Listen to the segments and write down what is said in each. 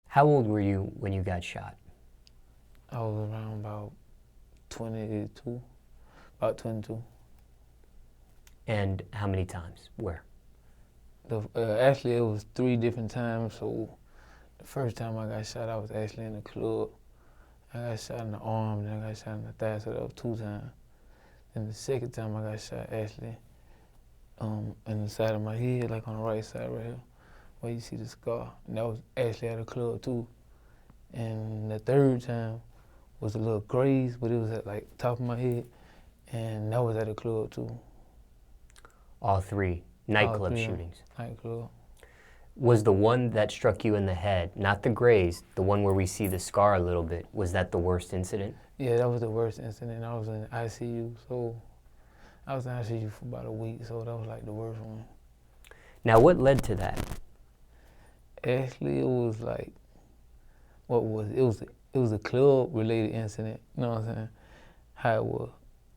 How old were you when you got shot? I was around about 22, about 22. And how many times? Where? Actually, it was 3 different times. So the first time I got shot, I was actually in the club. I got shot in the arm, then I got shot in the thigh, so that was 2 times. And the second time I got shot, actually, in the side of my head, like on the right side right here, where you see the scar. And that was actually at a club too. And the third time was a little graze, but it was at like top of my head, and that was at a club too. All 3 nightclub shootings. Nightclub. Was the one that struck you in the head, not the graze, the one where we see the scar a little bit, was that the worst incident? Yeah, that was the worst incident. I was in ICU, so I was in ICU for about a week, so that was like the worst one. Now, what led to that? Actually, it was like, it was a club related incident. You know what I'm saying? How it was.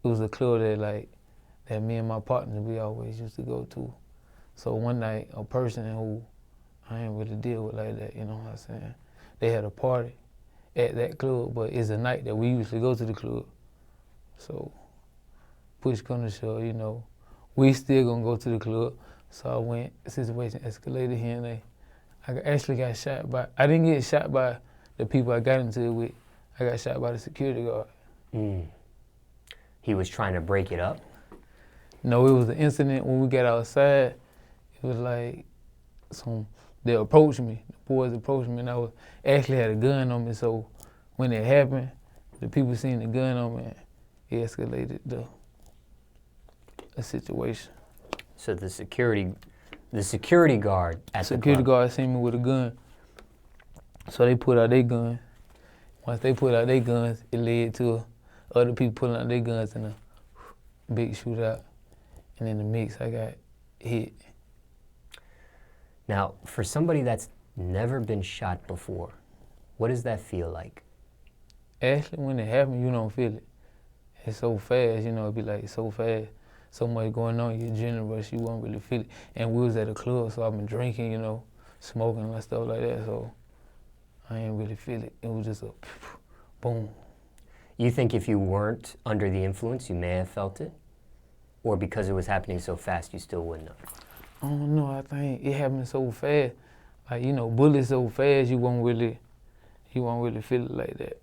It was a club that me and my partner, we always used to go to. So one night, a person who I ain't really deal with like that, you know what I'm saying? They had a party at that club, but it's a night that we usually go to the club. So push come to shove, you know, we still gonna go to the club. So I went, the situation escalated here and there. I actually got shot by, I didn't get shot by the people I got into it with. I got shot by the security guard. He was trying to break it up? No, it was an incident when we got outside. It was like they approached me, the boys approached me, and I actually had a gun on me, so when it happened, the people seen the gun on me, it escalated the situation. So the security guard at the security club. guard seen me with a gun, so they put out their gun. Once they put out their guns, it led to other people pulling out their guns in a big shootout. And in the mix, I got hit. Now, for somebody that's never been shot before, what does that feel like? Actually, when it happened, you don't feel it. It's so fast, you know, it be like so fast. So much going on, your adrenaline rush, you won't really feel it. And we was at a club, so I've been drinking, you know, smoking and stuff like that, so I ain't really feel it. It was just a boom. You think if you weren't under the influence, you may have felt it? Or because it was happening so fast, you still wouldn't have? I don't know, I think it happened so fast. Like, you know, bullets so fast, you won't really feel it like that.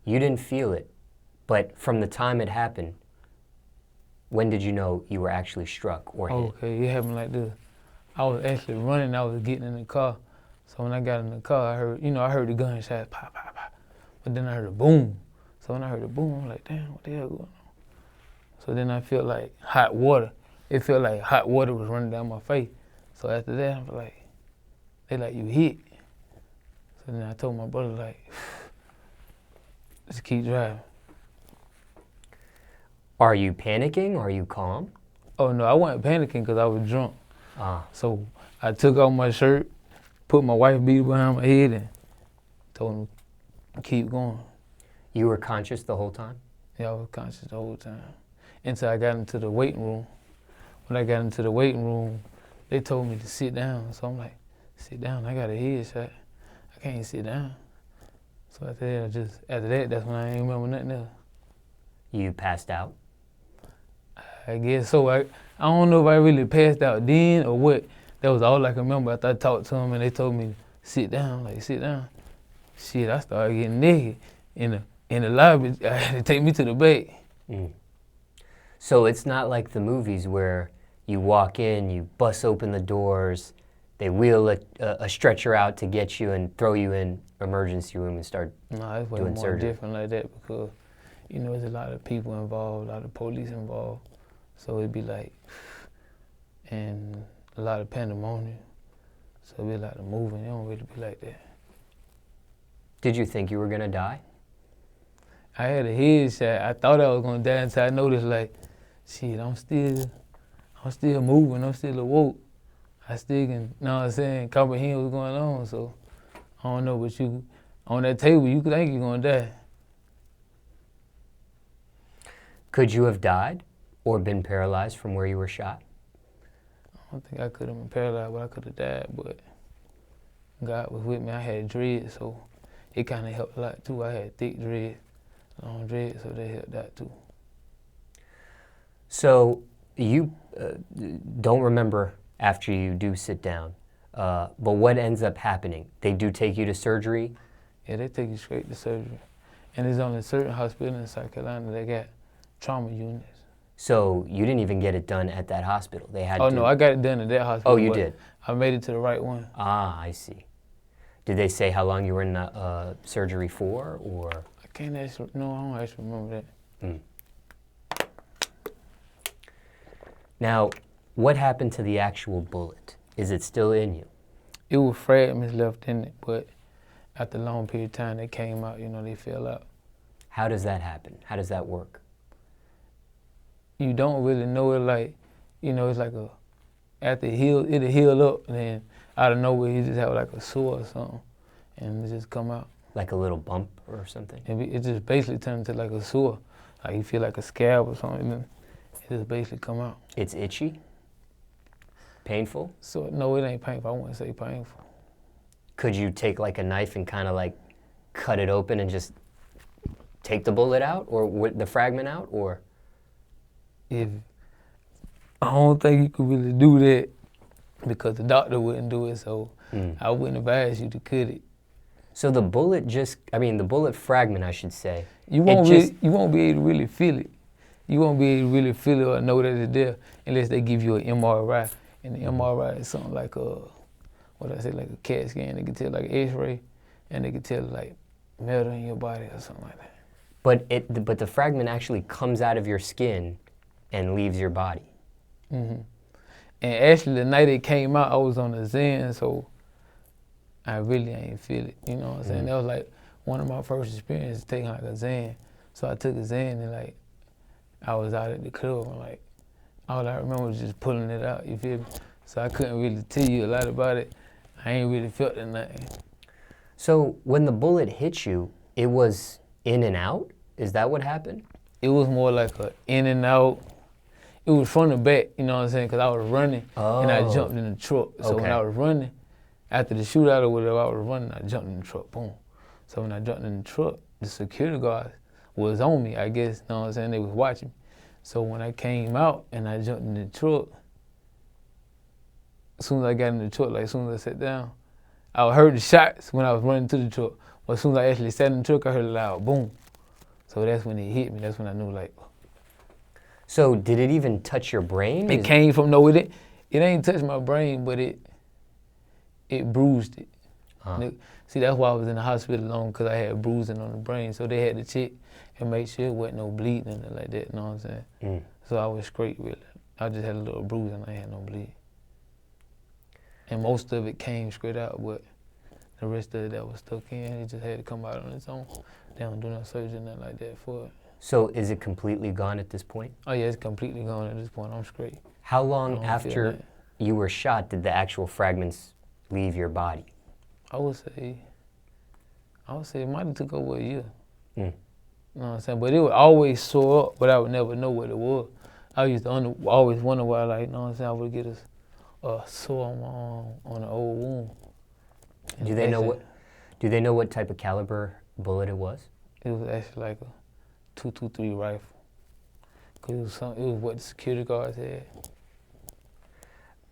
You didn't feel it, but from the time it happened, when did you know you were actually struck or hit? Okay, it happened like this. I was actually running, I was getting in the car. So when I got in the car, I heard the gunshot, pop, pop, pop. But then I heard a boom. So when I heard the boom, I'm like, damn, what the hell going on? So then I felt like hot water. It felt like hot water was running down my face. So after that, I'm like, they like, you hit. So then I told my brother, like, just keep driving. Are you panicking? Are you calm? Oh no, I wasn't panicking because I was drunk. So I took off my shirt, put my wife beater behind my head, and told him to keep going. You were conscious the whole time? Yeah, I was conscious the whole time. Until I got into the waiting room. When I got into the waiting room, they told me to sit down. So I'm like, sit down, I got a headshot. I can't sit down. So after that, that's when I ain't remember nothing else. You passed out? I guess so. I don't know if I really passed out then or what. That was all I can remember after I talked to them and they told me to sit down, like sit down. Shit, I started getting naked in the lobby. I had to take me to the back. So it's not like the movies where you walk in, you bust open the doors, they wheel a stretcher out to get you and throw you in emergency room and start doing surgery. No, it's way more different like that because, you know, there's a lot of people involved, a lot of police involved. So it'd be like, and a lot of pandemonium. So it'd be a lot of moving. It don't really be like that. Did you think you were gonna die? I had a headshot. I thought I was gonna die until I noticed like, shit, I'm still moving, I'm still awoke. I still can, you know what I'm saying, comprehend what's going on. So I don't know, but you, on that table, you could think you're gonna die. Could you have died or been paralyzed from where you were shot? I don't think I could have been paralyzed, but I could have died, but God was with me. I had dreads, so it kind of helped a lot too. I had thick dreads, long dreads, so that helped that too. So you don't remember after you do sit down, but what ends up happening? They do take you to surgery? Yeah, they take you straight to surgery. And there's only certain hospitals in South Carolina that got trauma units. So you didn't even get it done at that hospital? They had Oh to... no, I got it done at that hospital. Oh, you did? I made it to the right one. Ah, I see. Did they say how long you were in surgery for, or? I can't actually, no, I don't actually remember that. Now, what happened to the actual bullet? Is it still in you? It was fragments left in it, but after a long period of time, they came out, they fell out. How does that happen? How does that work? You don't really know it, like, it's like after it'll heal up, and then out of nowhere, you just have like a sore or something, and it just come out. Like a little bump or something? It just basically turns into like a sore. Like you feel like a scab or something, and then it just basically come out. It's itchy? Painful? So, no, it ain't painful. I wouldn't say painful. Could you take like a knife and kind of like cut it open and just take the bullet out, or the fragment out, or? I don't think you could really do that because the doctor wouldn't do it, so I wouldn't advise you to cut it. So the bullet the bullet fragment, I should say. You won't be able to really feel it. You won't be able to really feel it or know that it's there unless they give you an MRI. And the MRI is something like like a CAT scan. They can tell like an X-ray, and they can tell like metal in your body or something like that. But the fragment actually comes out of your skin and leaves your body. And actually, the night it came out, I was on the Zen, so I really ain't feel it. You know what I'm saying? That was like one of my first experiences taking like a Zen. So I took a Zen and like I was out at the club and like all I remember was just pulling it out. You feel me? So I couldn't really tell you a lot about it. I ain't really felt it nothing. So when the bullet hit you, it was in and out? Is that what happened? It was more like a in and out. It was from the back, you know what I'm saying? Because I was running and I jumped in the truck. So when I was running, after the shootout or whatever, I was running, I jumped in the truck, boom. So when I jumped in the truck, the security guard was on me, I guess, you know what I'm saying? They was watching me. So when I came out and I jumped in the truck, as soon as I got in the truck, like as soon as I sat down, I heard the shots when I was running to the truck. But as soon as I actually sat in the truck, I heard a loud boom. So that's when it hit me. That's when I knew, like. So did it even touch your brain? It came from, no, it ain't touched my brain, but it bruised it. See, that's why I was in the hospital long, because I had bruising on the brain. So they had to check and make sure it wasn't no bleeding and like that, you know what I'm saying? So I was straight with it. I just had a little bruising, I ain't had no bleed. And most of it came straight out, but the rest of it that was stuck in, it just had to come out on its own. They don't do no surgery, nothing like that for it. So is it completely gone at this point? Oh yeah, it's completely gone at this point. I'm straight. How long after you were shot did the actual fragments leave your body? I would say it might have took over a year. You know what I'm saying? But it would always sore up, but I would never know what it was. I used to always wonder why, like, you know what I'm saying, I would get a sore on my arm, on an old wound. Do they know what type of caliber bullet it was? It was actually like a .223 rifle. Cause it was what the security guards had.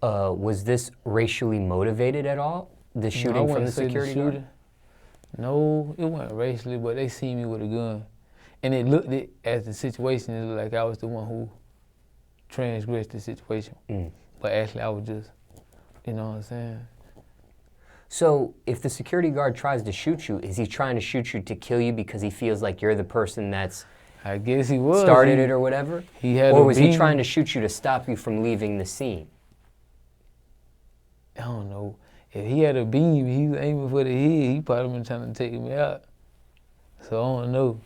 Was this racially motivated at all? The shooting from the security guard? No, it wasn't racially, but they seen me with a gun. And it looked as the situation, it looked like I was the one who transgressed the situation. But actually I was just, you know what I'm saying? So if the security guard tries to shoot you, is he trying to shoot you to kill you because he feels like you're the person that's I guess he was. Started it or whatever? Or was he trying to shoot you to stop you from leaving the scene? I don't know. If he had a beam, he was aiming for the head, he probably been trying to take me out. So I don't know.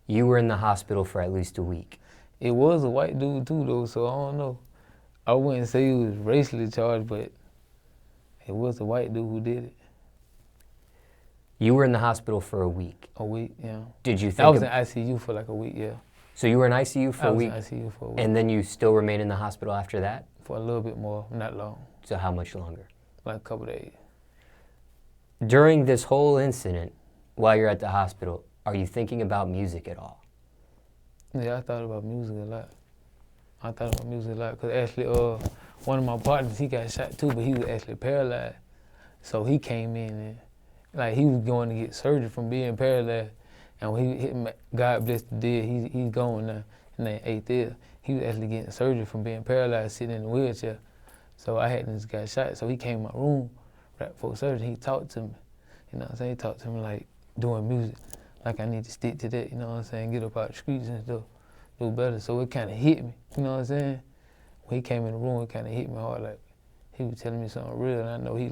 You were in the hospital for at least a week. It was a white dude too though, so I don't know. I wouldn't say he was racially charged, but it was a white dude who did it. You were in the hospital for a week? A week, yeah. Did you think I was in ICU for like a week, yeah. So you were in ICU for a week? I was in ICU for a week. And then you still remained in the hospital after that? For a little bit more, not long. So how much longer? Like a couple days. During this whole incident, while you're at the hospital, are you thinking about music at all? Yeah, I thought about music a lot. Because actually, one of my partners, he got shot too, but he was actually paralyzed. So he came in and, like, he was going to get surgery from being paralyzed. And when he hit, God bless the dead, he's gone now. His name ain't there. He was actually getting surgery from being paralyzed, sitting in a wheelchair. So I hadn't just got shot. So he came in my room right before surgery. He talked to me. You know what I'm saying? He talked to me like doing music. Like I need to stick to that, you know what I'm saying? Get up out the streets and stuff, do better. So it kind of hit me, you know what I'm saying? When he came in the room, it kind of hit me hard. Like he was telling me something real, and I know he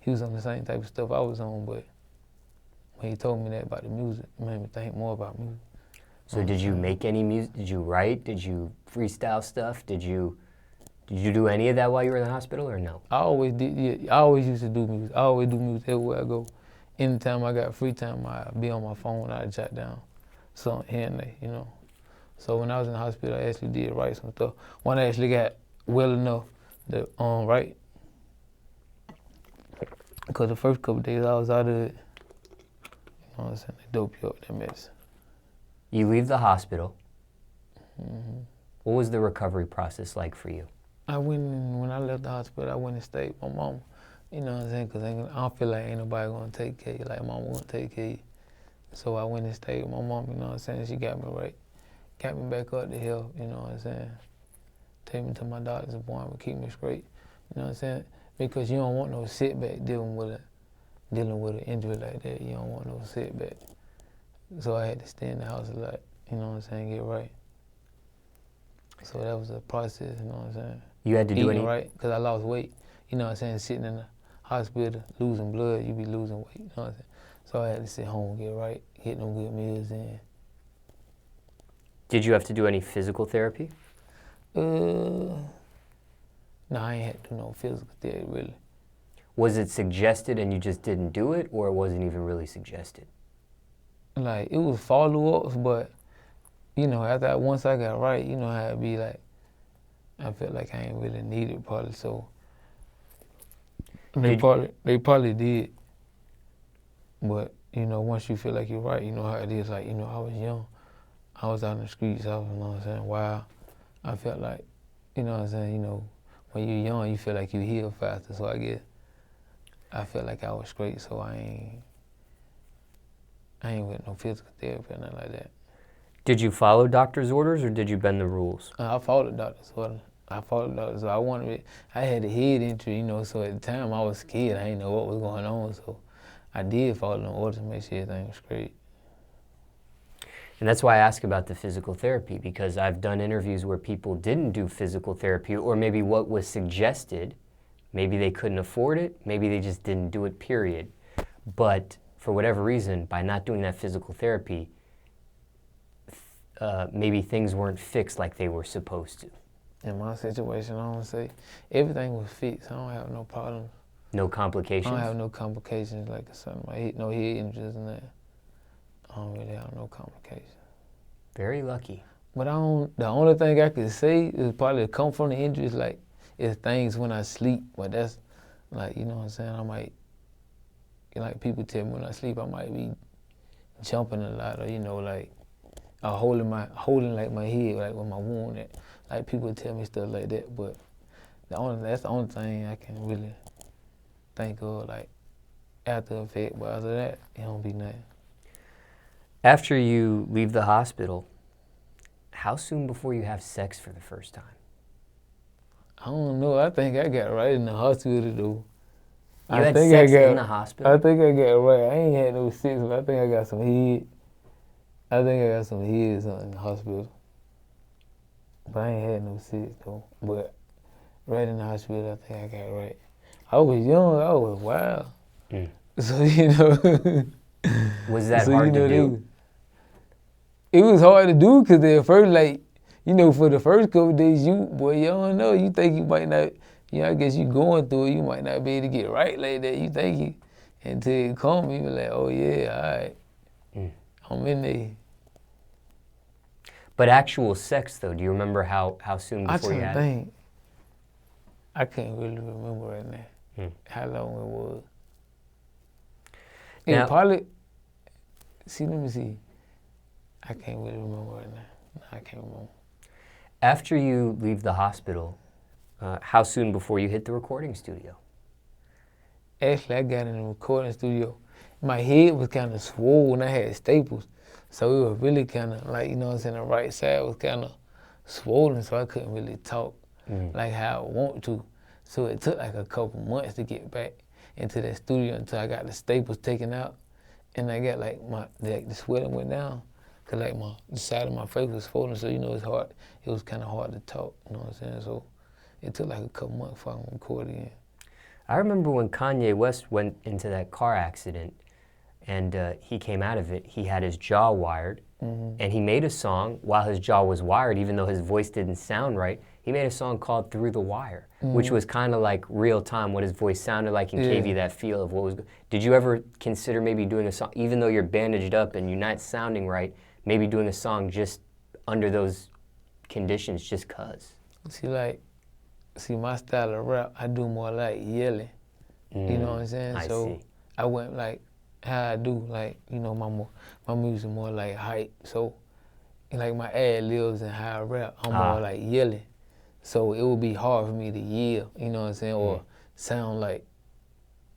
was on the same type of stuff I was on, but when he told me that about the music, it made me think more about music. So did you make any music? Did you write? Did you freestyle stuff? Did you do any of that while you were in the hospital or no? I always did, yeah, I always used to do music. I always do music everywhere I go. Anytime I got free time, I'd be on my phone, I'd jot down something here and there, you know. So when I was in the hospital, I actually did write some stuff. When I actually got well enough to write, because the first couple of days I was out of it, you know what I'm saying, they dope you up with that medicine. You leave the hospital. What was the recovery process like for you? When I left the hospital, I went and stayed with my mama. You know what I'm saying? Because I don't feel like ain't nobody going to take care of you like mama going to take care of you. So I went and stayed with my mom, you know what I'm saying? She got me right. Got me back up the hill, you know what I'm saying? Take me to my doctor's appointment, keep me straight, you know what I'm saying? Because you don't want no setback dealing with an injury like that. You don't want no setback. So I had to stay in the house a lot, you know what I'm saying, get right. So that was a process, you know what I'm saying? You had to do Eating right, because I lost weight, you know what I'm saying? Sitting in the hospital, losing blood, you be losing weight, you know what I'm saying? So I had to sit home, get right, get no good meals in. Did you have to do any physical therapy? No, I ain't had to do no physical therapy, really. Was it suggested and you just didn't do it, or it wasn't even really suggested? Like, it was follow-ups, but, you know, once I got right, you know how it be like, I felt like I ain't really needed probably, so they probably did. But, you know, once you feel like you're right, you know how it is. Like, you know, I was young. I was out in the streets, I was, you know what I'm saying, wild. I felt like, you know what I'm saying, you know, when you're young, you feel like you heal faster. So I guess I felt like I was straight, so I ain't with no physical therapy or nothing like that. Did you follow doctor's orders or did you bend the rules? I followed doctor's orders. So I had a head injury, you know, so at the time I was scared. I didn't know what was going on, so I did follow the orders to make sure everything was straight. And that's why I ask about the physical therapy, because I've done interviews where people didn't do physical therapy, or maybe what was suggested, maybe they couldn't afford it, maybe they just didn't do it, period. But for whatever reason, by not doing that physical therapy, maybe things weren't fixed like they were supposed to. In my situation, I don't say everything was fixed. I don't have no problems. No complications? I don't have no complications like no head injuries and that. I don't really have no complications. Very lucky. But the only thing I could say is probably come from the injuries, like, is things when I sleep. But that's, like, you know what I'm saying, I might, like people tell me when I sleep, I might be jumping a lot, or, you know, like, holding like my head, like with my wound. Like people tell me stuff like that, but that's the only thing I can really think of, like, after effect. But other than that, it don't be nothing. After you leave the hospital, how soon before you have sex for the first time? I don't know. I think I got right in the hospital, though. You had sex in the hospital? I think I got right. I ain't had no sex, but I think I got some head. I think I got some head or something in the hospital. But I ain't had no sex, though. But right in the hospital, I think I got right. I was young. I was wild. So, you know. Was that hard to do? It was hard to do because at first, like, you know, for the first couple of days, you don't know. You think you might not, you know, I guess you going through it, you might not be able to get right like that. You think you, until it come, you be like, oh yeah, all right, I'm in there. But actual sex, though, do you remember how soon before you had it? I can't really remember right now how long it was. Yeah, Now- probably. See, let me see. I can't really remember right now. No, I can't remember. After you leave the hospital, how soon before you hit the recording studio? Actually, I got in the recording studio. My head was kind of swollen. I had staples. So it was really kind of like, you know what I'm saying, the right side was kind of swollen, so I couldn't really talk like how I want to. So it took like a couple months to get back into that studio until I got the staples taken out. And I got like the swelling went down. Cause like the side of my face was swollen, so you know it's hard. It was kind of hard to talk, you know what I'm saying? So it took like a couple months before I recorded again. I remember when Kanye West went into that car accident and he came out of it, he had his jaw wired, and he made a song while his jaw was wired, even though his voice didn't sound right. He made a song called Through the Wire, which was kind of like real time, what his voice sounded like, and gave you that feel of what was. Did you ever consider maybe doing a song, even though you're bandaged up and you're not sounding right, maybe doing a song just under those conditions just cause? See, my style of rap, I do more like yelling. You know what I'm saying? I So see. I went like how I do, like, you know, my music more like hype. So like my ad libs and how I rap, I'm more like yelling. So it would be hard for me to yell, you know what I'm saying, or sound like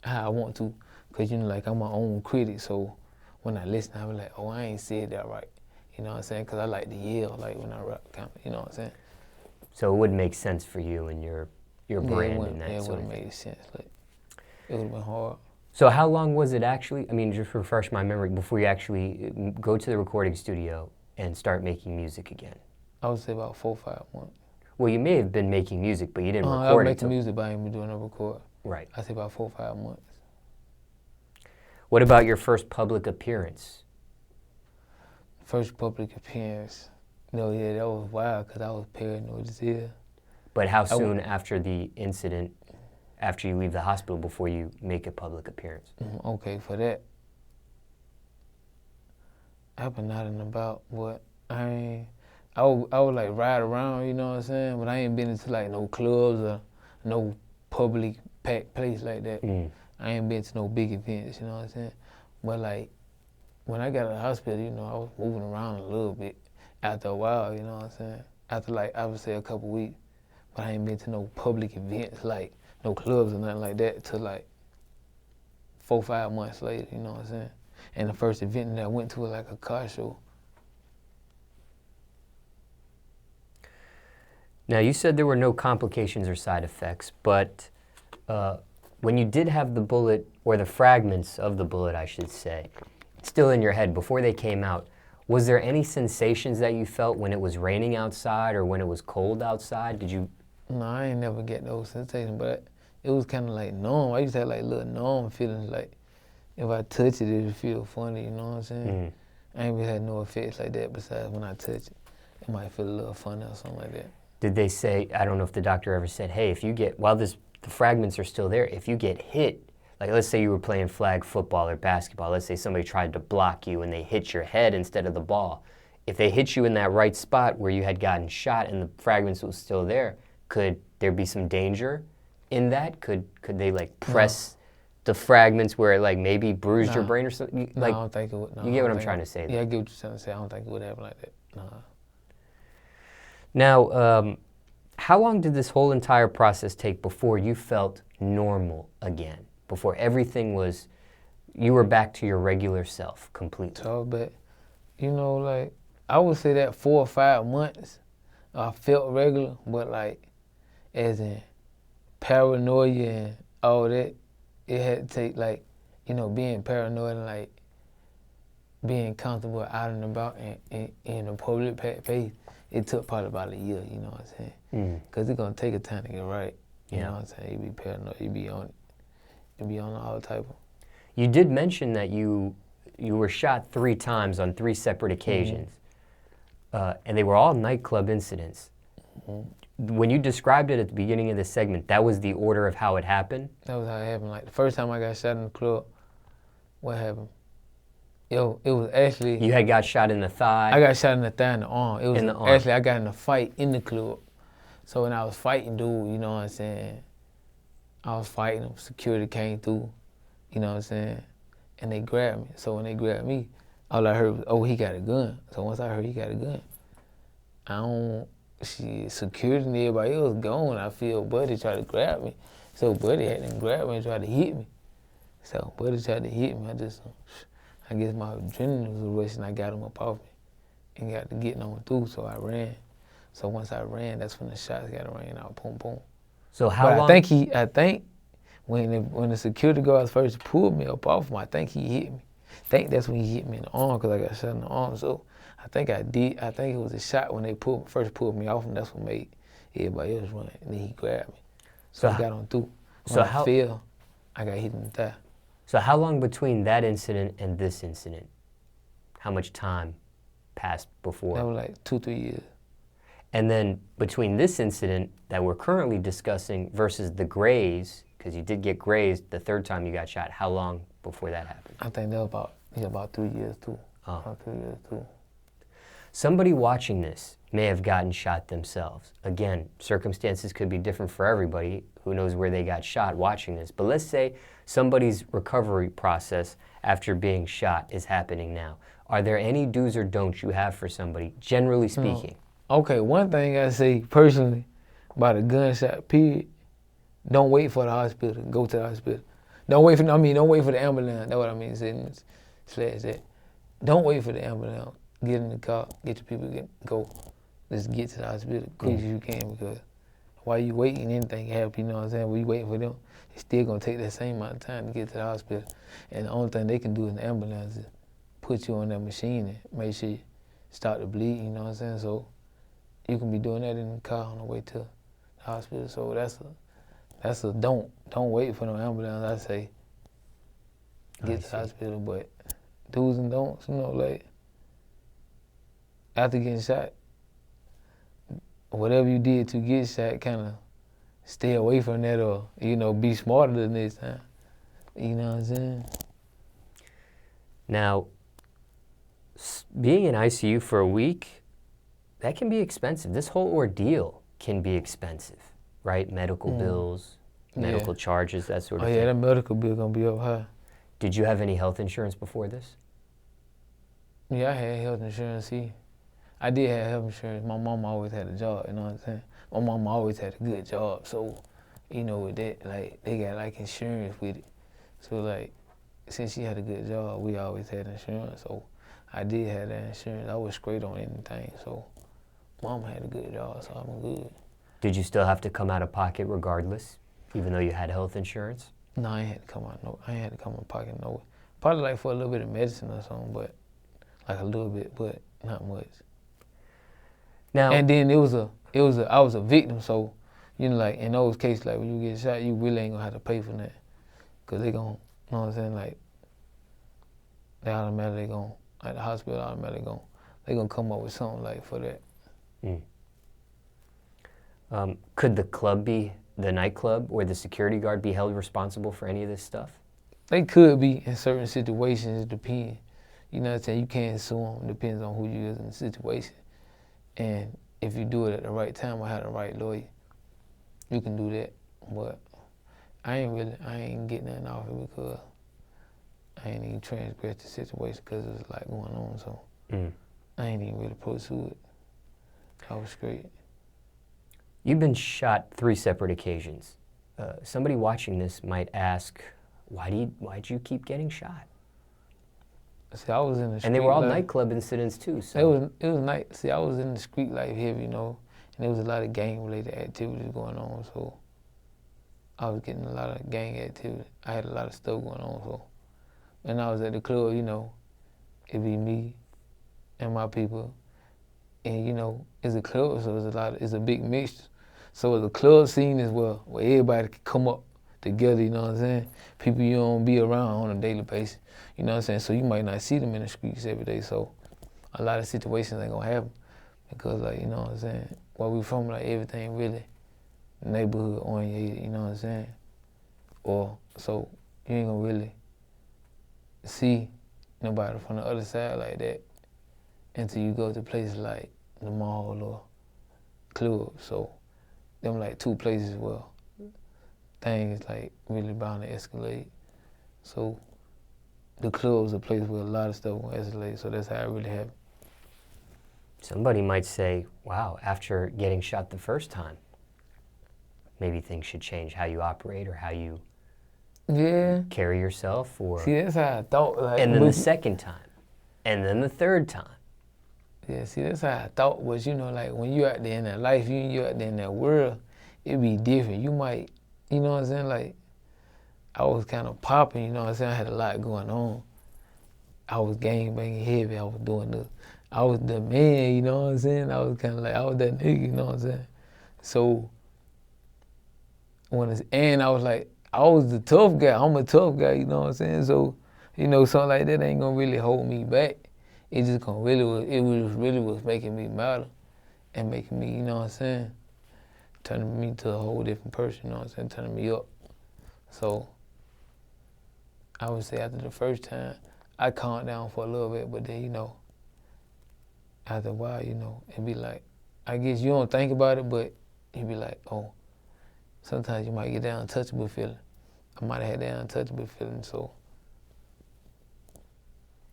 how I want to. Cause you know, like I'm my own critic, so when I listen, I be like, oh, I ain't said that right. You know what I'm saying? Cause I like to yell, like when I rap, kind of, you know what I'm saying? So it wouldn't make sense for you and your brand and that it sort of wouldn't thing. make sense. Like, it would have been hard. So how long was it actually, I mean, just refresh my memory, before you actually go to the recording studio and start making music again? I would say about 4 or 5 months. Well, you may have been making music, but you didn't I was record it making till... music, but I ain't been doing no record. Right. I say about 4 or 5 months. What about your first public appearance? First public appearance. No, yeah, that was wild because I was paranoid as hell. But how soon after the incident, after you leave the hospital, before you make a public appearance? Okay, for that, I've been out and about, but I would like ride around, you know what I'm saying? But I ain't been into like no clubs or no public packed place like that. I ain't been to no big events, you know what I'm saying? But like, when I got to the hospital, you know, I was moving around a little bit after a while, you know what I'm saying? After like, I would say a couple weeks. But I ain't been to no public events, like no clubs or nothing like that till like 4 or 5 months later, you know what I'm saying? And the first event that I went to was like a car show. Now, you said there were no complications or side effects, but when you did have the bullet, or the fragments of the bullet, I should say, still in your head before they came out, was there any sensations that you felt when it was raining outside or when it was cold outside? Did you? No, I ain't never get those sensations, but it was kind of like numb. I used to have like little numb feelings, like if I touch it, it would feel funny, you know what I'm saying? I ain't really had no effects like that besides when I touch it. It might feel a little funny or something like that. Did they say, I don't know if the doctor ever said, hey, if you get, while the fragments are still there, if you get hit, like let's say you were playing flag football or basketball, let's say somebody tried to block you and they hit your head instead of the ball. If they hit you in that right spot where you had gotten shot and the fragments was still there, could there be some danger in that? Could they like press the fragments where it like maybe bruised your brain or something? No, Like, I don't think it would. No, you get what I'm trying to say? Yeah, I get what you're trying to say. I don't think it would happen like that. No. Now, how long did this whole entire process take before you felt normal again? Before everything was, you were back to your regular self completely? So, but, you know, like, I would say that 4 or 5 months, I felt regular, but like, as in paranoia and all that, it had to take like, you know, being paranoid and like being comfortable out and about and in a public place. It took probably about a year, you know what I'm saying? Because it's going to take a time to get right. You know what I'm saying? You be paranoid, you be on it. You be on all type of. You did mention that you were shot 3 times on 3 separate occasions, and they were all nightclub incidents. When you described it at the beginning of the segment, that was the order of how it happened? That was how it happened. Like the first time I got shot in the club, what happened? Yo, it was actually. You had got shot in the thigh? I got shot in the thigh and the arm. It was in the arm. Actually, I got in a fight in the club. So when I was fighting dude, you know what I'm saying? I was fighting him, security came through, you know what I'm saying? and they grabbed me. So when they grabbed me, all I heard was, oh, he got a gun. So once I heard he got a gun, security and everybody else gone. I feel Buddy tried to grab me. So Buddy had to grab me and try to hit me. So Buddy tried to hit me. I guess my adrenaline was rushing. I got him up off me and got to getting on through, so I ran. So once I ran, that's when the shots got ringing out, boom, boom. So how long? I think when the security guards first pulled me up off him, I think he hit me. I think that's when he hit me in the arm because I got shot in the arm. So I think it was a shot when they first pulled me off him. That's what made everybody else run. And then he grabbed me. So I got on through. When I fell, I got hit in the thigh. So how long between that incident and this incident? How much time passed before? That was like 2-3 years. And then between this incident that we're currently discussing versus the graze, because you did get grazed the third time you got shot, how long before that happened? I think that was about 3 years too. Oh. About 3 years too. Somebody watching this may have gotten shot themselves. Again, circumstances could be different for everybody. Who knows where they got shot watching this. But let's say somebody's recovery process after being shot is happening now. Are there any do's or don'ts you have for somebody, generally speaking? No. Okay, one thing I say personally about a gunshot, period, don't wait for the hospital. Go to the hospital. Don't wait for the ambulance. That's what I mean saying slash that. Don't wait for the ambulance. Get in the car, get your people, go. Let's get to the hospital as quick as you can, because while you waiting, anything can happen, you know what I'm saying? When you waiting for them, it's still gonna take that same amount of time to get to the hospital. And the only thing they can do in the ambulance is put you on that machine and make sure you start to bleed, you know what I'm saying? So you can be doing that in the car on the way to the hospital. So that's a don't. Don't wait for no ambulance, I say. Get to the hospital, but do's and don'ts, you know, like after getting shot, whatever you did to get shot, kind of stay away from that, or, you know, be smarter than this time. You know what I'm saying? Now, being in ICU for a week, that can be expensive. This whole ordeal can be expensive, right? Medical bills, medical charges, that sort of thing. Oh yeah, that medical bill gonna be up high. Did you have any health insurance before this? Yeah, I had health insurance, I did have health insurance. My mom always had a job, you know what I'm saying? My mom always had a good job, so, you know, with that, like, they got, like, insurance with it. So, like, since she had a good job, we always had insurance, so I did have that insurance. I was straight on anything, so mom had a good job, so I'm good. Did you still have to come out of pocket regardless, even though you had health insurance? No, I ain't had to come out, I ain't had to come out of pocket, no. Probably, like, for a little bit of medicine or something, but, like, a little bit, but not much. Now, and then I was a victim, so, you know, like, in those cases, like, when you get shot, you really ain't gonna have to pay for that. Because they gonna, you know what I'm saying, like, they automatically gonna, like, the hospital automatically they gonna come up with something, like, for that. Could the nightclub or the security guard be held responsible for any of this stuff? They could be in certain situations, it depends. You know what I'm saying, you can't sue them, it depends on who you is in the situation. And if you do it at the right time or have the right lawyer, you can do that. But I ain't getting nothing off it because I ain't even transgressed the situation because it's like going on, so I ain't even really pursue it. I was straight. You've been shot 3 separate occasions. Somebody watching this might ask, why'd you keep getting shot? See, I was in the street. And they were all life. Nightclub incidents too, so. It was night. See, I was in the street life heavy, you know, and there was a lot of gang-related activities going on, so I was getting a lot of gang activity. I had a lot of stuff going on, so when I was at the club, you know, it'd be me and my people, and, you know, it's a club, so it's a big mixture. So it's a club scene as well, where everybody can come up together, you know what I'm saying? People you don't be around on a daily basis, you know what I'm saying? So you might not see them in the streets every day, so a lot of situations ain't gonna happen because, like, you know what I'm saying? Where we from, like, everything really neighborhood oriented, you know what I'm saying? Or, so you ain't gonna really see nobody from the other side like that until you go to places like the mall or club. So them like 2 places where things like really bound to escalate. So the club was a place where a lot of stuff went escalate, so that's how it really happened. Somebody might say, wow, after getting shot the first time, maybe things should change how you operate or how you carry yourself. Or see, that's how I thought. Like, and then the second time, and then the third time. Yeah, see, that's how I thought was, you know, like when you out there in that life, you out there in that world, it'd be different. You might, you know what I'm saying? Like, I was kind of popping, you know what I'm saying? I had a lot going on. I was gang banging heavy. I was the man, you know what I'm saying? I was kind of like, I was that nigga, you know what I'm saying? So, and I was like, I was the tough guy. I'm a tough guy, you know what I'm saying? So, you know, something like that ain't gonna really hold me back. It just gonna really was making me matter and making me, you know what I'm saying? Turning me to a whole different person, you know what I'm saying? Turning me up. So, I would say after the first time, I calmed down for a little bit, but then, you know, after a while, you know, it'd be like, I guess you don't think about it, but you'd be like, oh, sometimes you might get that untouchable feeling. I might have had that untouchable feeling, so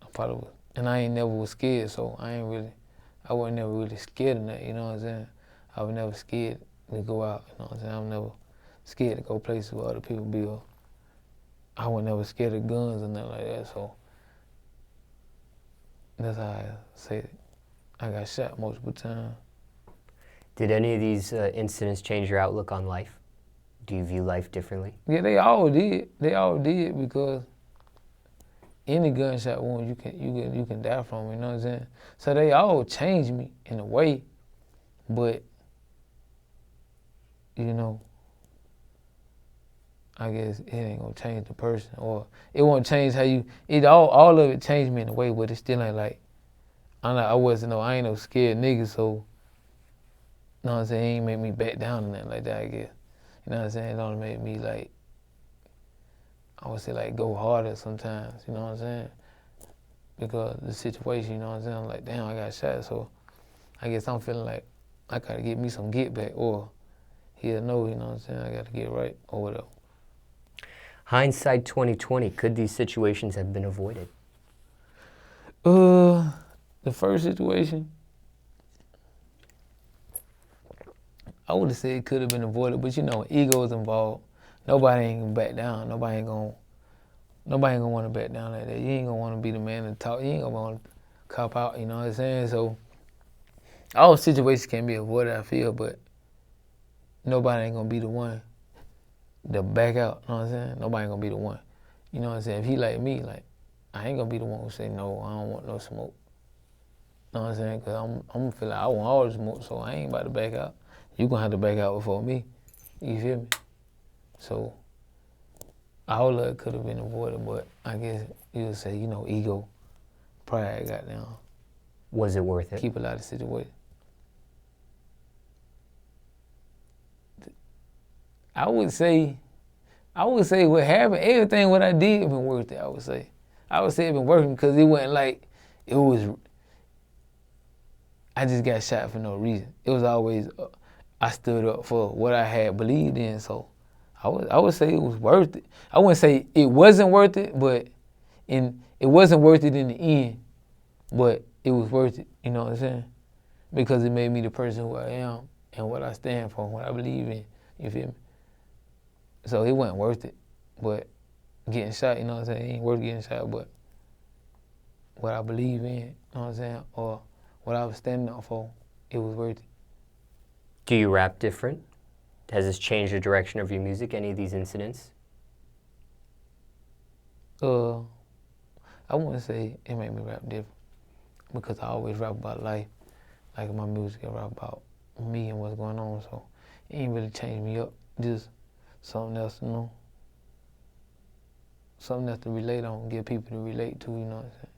I probably was. And I ain't never was scared, so I wasn't never really scared of that, you know what I'm saying? I was never scared to go out, you know what I'm saying? I was never scared to go places where other people be, or I was never scared of guns or nothing like that, so that's how I say it. I got shot multiple times. Did any of these incidents change your outlook on life? Do you view life differently? Yeah, they all did. They all did, because any gunshot wound you can die from, you know what I'm saying? So they all changed me in a way, but you know, I guess it ain't gonna change the person, or it won't change how you. All of it changed me in a way, but it still ain't like I ain't no scared nigga, so you know what I'm saying? It ain't make me back down or nothing like that, I guess. You know what I'm saying? It only made me like, I would say like go harder sometimes, you know what I'm saying? Because the situation, you know what I'm saying? I'm like, damn, I got shot, so I guess I'm feeling like I gotta get me some get back, or he'll know, you know what I'm saying? I gotta get right, or whatever. Hindsight 2020, could these situations have been avoided? The first situation, I would have said it could have been avoided, but you know, ego is involved. Nobody ain't gonna back down. Nobody ain't gonna want to back down like that. You ain't gonna want to be the man to talk. You ain't gonna want to cop out. You know what I'm saying? So all situations can be avoided, I feel, but nobody ain't gonna be the one to back out. You know what I'm saying? Nobody ain't gonna be the one. You know what I'm saying? If he like me, like I ain't gonna be the one who say no. I don't want no smoke. You know what I'm saying? Cause I'm gonna feel like I want all the smoke, so I ain't about to back out. You gonna have to back out before me. You feel me? So all of it could have been avoided, but I guess you would say, you know, ego, pride got down. Was it worth it? Keep a lot of situations. I would say what happened, everything what I did been worth it, I would say it been working, because it wasn't like I just got shot for no reason. It was always, I stood up for what I had believed in, so I would say it was worth it. I wouldn't say it wasn't worth it, but it wasn't worth it in the end, but it was worth it, you know what I'm saying? Because it made me the person who I am and what I stand for, what I believe in, you feel me? So it wasn't worth it, but getting shot, you know what I'm saying? It ain't worth getting shot, but what I believe in, you know what I'm saying? Or what I was standing up for, it was worth it. Do you rap different? Has this changed the direction of your music, any of these incidents? I wouldn't say it made me rap different, because I always rap about life. Like in my music, I rap about me and what's going on, so it ain't really changed me up. Just something else, you know? Something else to relate on, get people to relate to, you know what I'm saying?